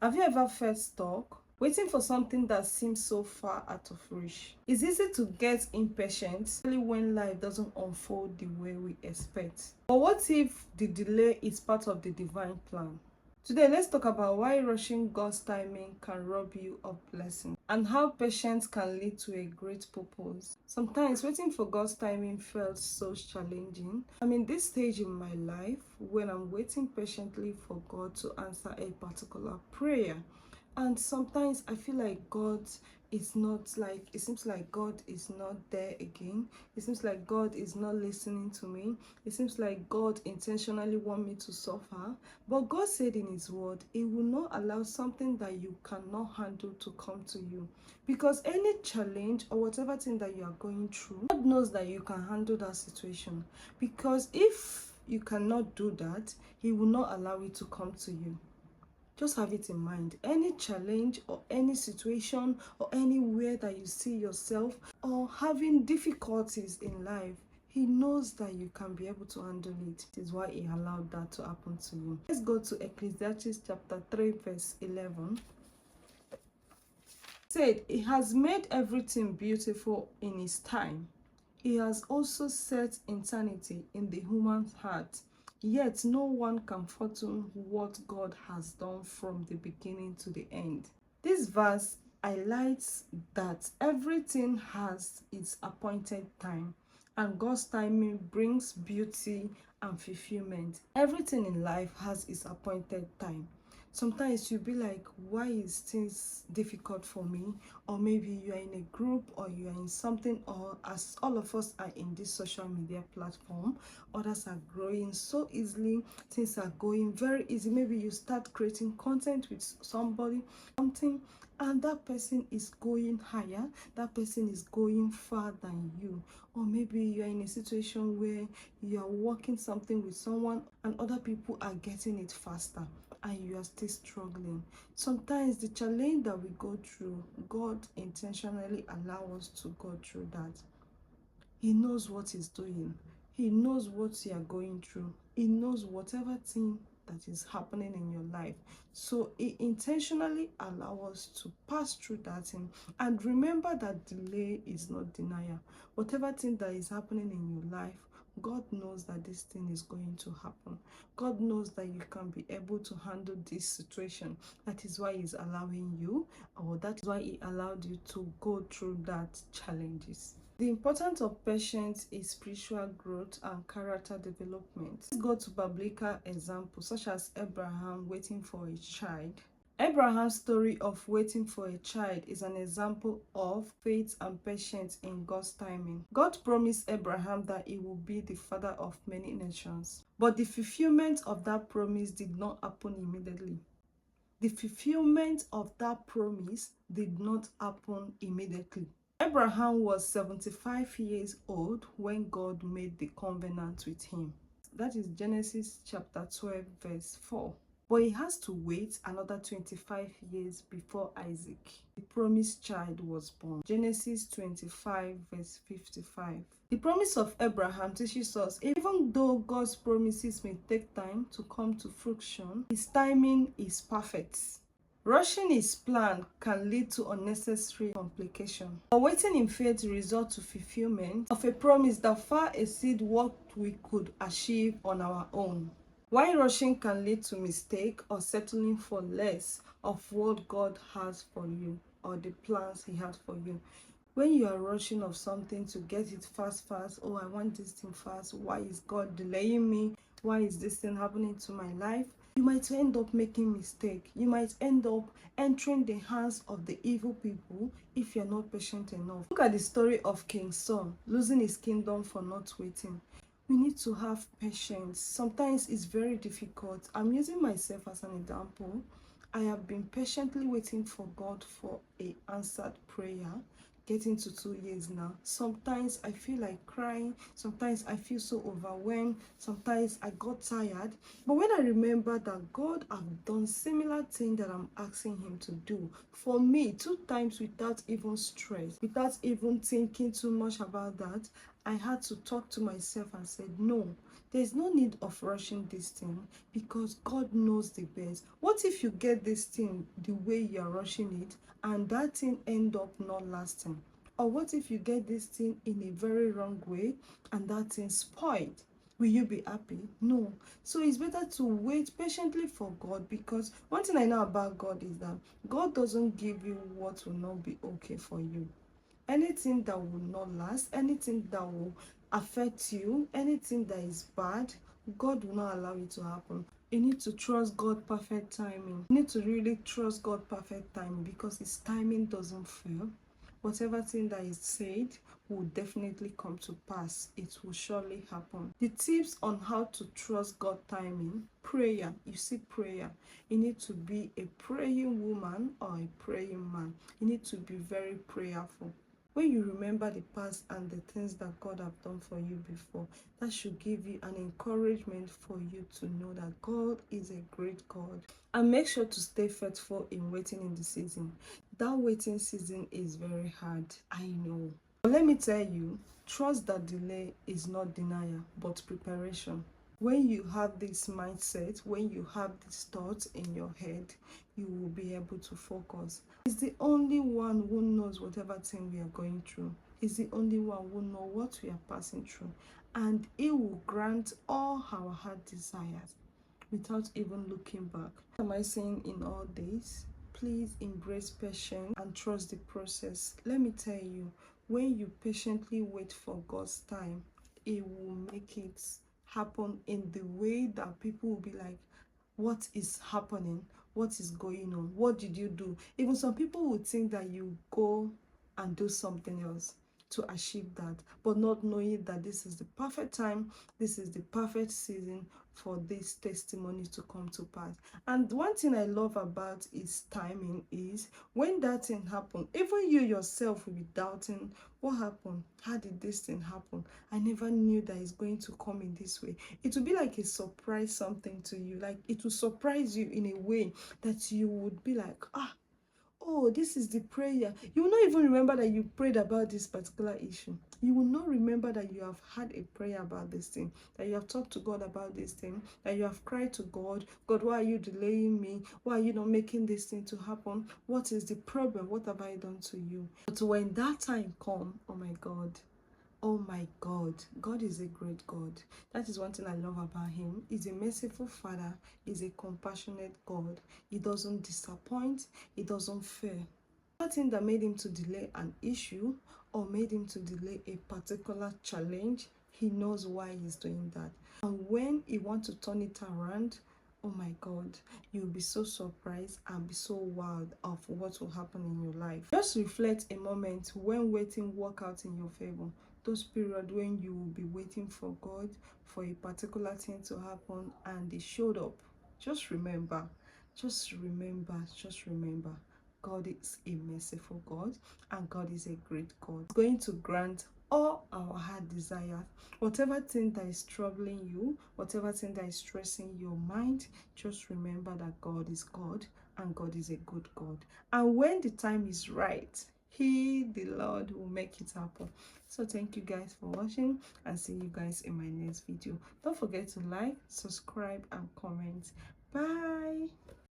Have you ever felt stuck, waiting for something that seems so far out of reach? It's easy to get impatient, especially when life doesn't unfold the way we expect. But what if the delay is part of the divine plan? Today, let's talk about why rushing God's timing can rob you of blessings and how patience can lead to a great purpose. Sometimes waiting for God's timing felt so challenging. I'm in this stage in my life when I'm waiting patiently for God to answer a particular prayer. And sometimes I feel like God is not, like, it seems like God is not there again. It seems like God is not listening to me. It seems like God intentionally want me to suffer. But God said in his word, he will not allow something that you cannot handle to come to you. Because any challenge or whatever thing that you are going through, God knows that you can handle that situation. Because if you cannot do that, he will not allow it to come to you. Just have it in mind. Any challenge or any situation or anywhere that you see yourself or having difficulties in life, he knows that you can be able to handle it. This is why he allowed that to happen to you. Let's go to Ecclesiastes chapter 3 verse 11. It said, he has made everything beautiful in his time. He has also set eternity in the human heart. Yet no one can fathom what God has done from the beginning to the end. This verse highlights that everything has its appointed time, and God's timing brings beauty and fulfillment. Everything in life has its appointed time. Sometimes you'll be like, why is things difficult for me? Or maybe you are in a group or you are in something, or as all of us are in this social media platform, others are growing so easily, things are going very easy. Maybe you start creating content with somebody, something, and that person is going higher, that person is going far than you. Or maybe you're in a situation where you are working something with someone and other people are getting it faster and you are still struggling. Sometimes the challenge that we go through, God intentionally allows us to go through that. He knows what he's doing. He knows what you are going through. He knows whatever thing that is happening in your life. So he intentionally allows us to pass through that thing. And remember that delay is not denial. Whatever thing that is happening in your life, God knows that this thing is going to happen. God knows that you can be able to handle this situation. That is why he's allowing you, or that is why he allowed you to go through that challenges. The importance of patience is spiritual growth and character development. Let's go to biblical examples such as Abraham waiting for a child. Abraham's story of waiting for a child is an example of faith and patience in God's timing. God promised Abraham that he would be the father of many nations, but the fulfillment of that promise did not happen immediately. The fulfillment of that promise did not happen immediately. Abraham was 75 years old when God made the covenant with him. That is Genesis chapter 12 verse 4. But he has to wait another 25 years before Isaac, the promised child, was born. Genesis 25 verse 55. The promise of Abraham teaches us, even though God's promises may take time to come to fruition, his timing is perfect. Rushing his plan can lead to unnecessary complication. But waiting in faith results to fulfillment of a promise that far exceeds what we could achieve on our own. While rushing can lead to mistake or settling for less of what God has for you or the plans he has for you. When you are rushing of something to get it fast, oh, I want this thing fast, why is God delaying me? Why is this thing happening to my life? You might end up making mistake. You might end up entering the hands of the evil people if you're not patient enough. Look at the story of King Saul losing his kingdom for not waiting. We need to have patience. Sometimes it's very difficult. I'm using myself as an example. I have been patiently waiting for God for an answered prayer, getting to 2 years now. Sometimes I feel like crying. Sometimes I feel so overwhelmed. Sometimes I got tired. But when I remember that God has done similar thing that I'm asking him to do for me 2 times without even stress, without even thinking too much about that, I had to talk to myself and said, no, There's no need of rushing this thing because God knows the best. What if you get this thing the way you're rushing it and that thing end up not lasting? Or what if you get this thing in a very wrong way and that thing spoiled? Will you be happy? No. So it's better to wait patiently for God, because one thing I know about God is that God doesn't give you what will not be okay for you. Anything that will not last, anything that will affect you, anything that is bad, God will not allow it to happen. You need to trust God perfect timing. You need to really trust God perfect timing, because his timing doesn't fail. Whatever thing that is said will definitely come to pass. It will surely happen. The tips on how to trust God timing: prayer. You see, prayer. You need to be a praying woman or a praying man. You need to be very prayerful. When you remember the past and the things that God have done for you before, that should give you an encouragement for you to know that God is a great God. And make sure to stay faithful in waiting in the season. That waiting season is very hard, I know. But let me tell you, trust that delay is not denial, but preparation. When you have this mindset, when you have these thoughts in your head, you will be able to focus. He's the only one who knows whatever thing we are going through. He's the only one who knows what we are passing through. And he will grant all our heart desires without even looking back. What am I saying in all this? Please embrace patience and trust the process. Let me tell you, when you patiently wait for God's time, He will make it happen in the way that people will be like, what is happening? What is going on? What did you do? Even some people would think that you go and do something else to achieve that, but not knowing that this is the perfect time, this is the perfect season for this testimony to come to pass. And one thing I love about its timing is when that thing happen, even you yourself will be doubting, what happened? How did this thing happen? I never knew that it's going to come in this way. It will be like a surprise something to you. Like it will surprise you in a way that you would be like, oh, this is the prayer. You will not even remember that you prayed about this particular issue. You will not remember that you have had a prayer about this thing, that you have talked to God about this thing, that you have cried to God. God, why are you delaying me? Why are you not making this thing to happen? What is the problem? What have I done to you? But when that time comes, oh my God, oh my God, God is a great God. That is one thing I love about him. He's a merciful Father. He's a compassionate God. He doesn't disappoint. He doesn't fail. Nothing that made him to delay an issue or made him to delay a particular challenge, he knows why he's doing that. And when he wants to turn it around, oh my God, you'll be so surprised and be so wild of what will happen in your life. Just reflect a moment when waiting work out in your favor. Those periods when you will be waiting for God for a particular thing to happen and it showed up. Just remember, just remember, just remember. God is a merciful God and God is a great God. He's going to grant all our heart desires. Whatever thing that is troubling you, whatever thing that is stressing your mind, just remember that God is God and God is a good God. And when the time is right, He, the Lord, will make it happen. So thank you guys for watching and see you guys in my next video. Don't forget to like, subscribe and comment. Bye.